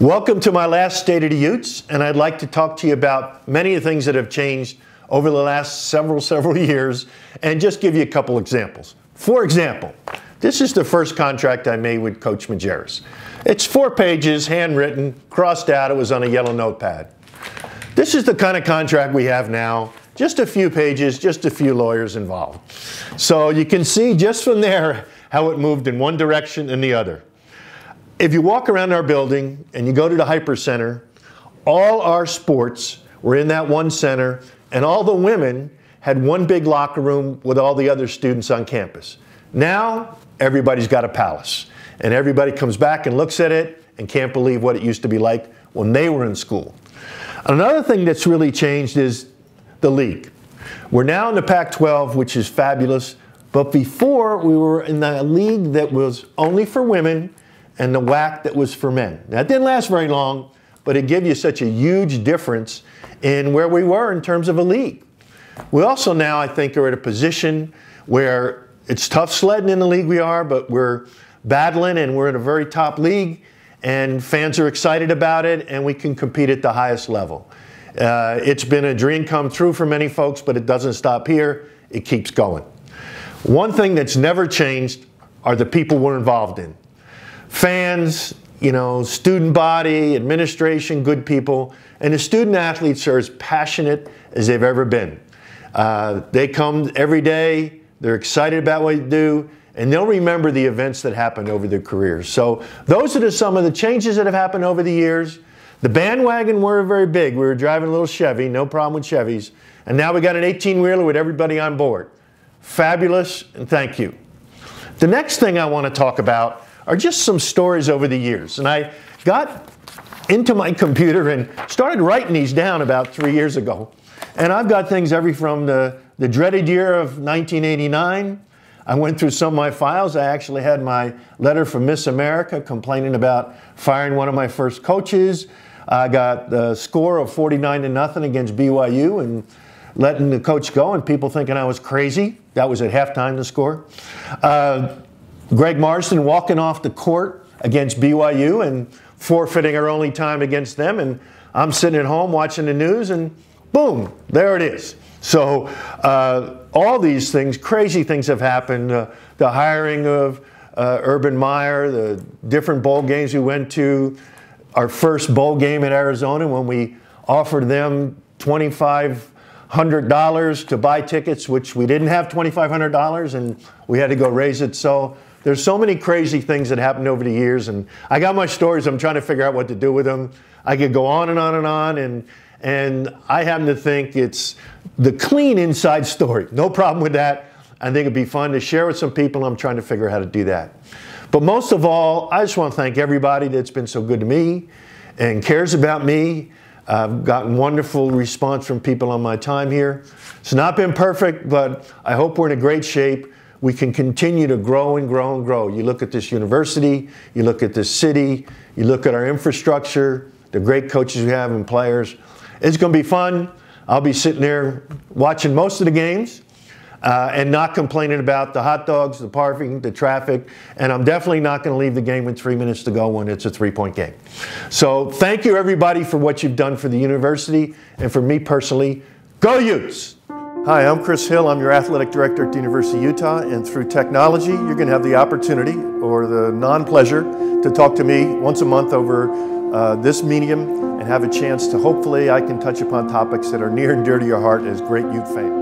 Welcome to my last State of the Utes, and I'd like to talk to you about many of the things that have changed over the last several years, and just give you a couple examples. For example, this is the first contract I made with Coach Majerus. It's 4 pages, handwritten, crossed out, it was on a yellow notepad. This is the kind of contract we have now, just a few pages, just a few lawyers involved. So you can see just from there how it moved in one direction and the other. If you walk around our building and you go to the Hyper Center, all our sports were in that one center, and all the women had one big locker room with all the other students on campus. Now, everybody's got a palace, and everybody comes back and looks at it and can't believe what it used to be like when they were in school. Another thing that's really changed is the league. We're now in the Pac-12, which is fabulous, but before we were in the league that was only for women and the WAC that was for men. That didn't last very long, but it gave you such a huge difference in where we were in terms of a league. We also now, I think, are at a position where it's tough sledding in the league we are, but we're battling and we're in a very top league, and fans are excited about it, and we can compete at the highest level. It's been a dream come true for many folks, but it doesn't stop here. It keeps going. One thing that's never changed are the people we're involved in. Fans, student body, administration, good people, and the student athletes are as passionate as they've ever been. They come every day, they're excited about what they do, and they'll remember the events that happened over their careers. So those are some of the changes that have happened over the years. The bandwagon were very big. We were driving a little Chevy, no problem with Chevys, and now we got an 18-wheeler with everybody on board. Fabulous, and thank you. The next thing I want to talk about are just some stories over the years. And I got into my computer and started writing these down about 3 years ago. And I've got things from the dreaded year of 1989. I went through some of my files. I actually had my letter from Miss America complaining about firing one of my first coaches. I got the score of 49-0 against BYU and letting the coach go and people thinking I was crazy. That was at halftime, the score. Greg Marsden walking off the court against BYU and forfeiting our only time against them, and I'm sitting at home watching the news, and boom, there it is. So all these things, crazy things have happened. The hiring of Urban Meyer, the different bowl games we went to, our first bowl game in Arizona when we offered them $2,500 to buy tickets, which we didn't have $2,500, and we had to go raise it. So there's so many crazy things that happened over the years, and I got my stories. I'm trying to figure out what to do with them. I could go on and on and on, and I happen to think it's the clean inside story. No problem with that. I think it'd be fun to share with some people. I'm trying to figure out how to do that. But most of all, I just want to thank everybody that's been so good to me and cares about me. I've gotten wonderful response from people on my time here. It's not been perfect, but I hope we're in a great shape. We can continue to grow and grow and grow. You look at this university, you look at this city, you look at our infrastructure, the great coaches we have and players. It's going to be fun. I'll be sitting there watching most of the games and not complaining about the hot dogs, the parking, the traffic, and I'm definitely not going to leave the game with 3 minutes to go when it's a 3-point game. So thank you, everybody, for what you've done for the university and for me personally. Go Utes! Hi, I'm Chris Hill. I'm your athletic director at the University of Utah, and through technology, you're going to have the opportunity or the non-pleasure to talk to me once a month over this medium and have a chance to hopefully I can touch upon topics that are near and dear to your heart as great Ute fans.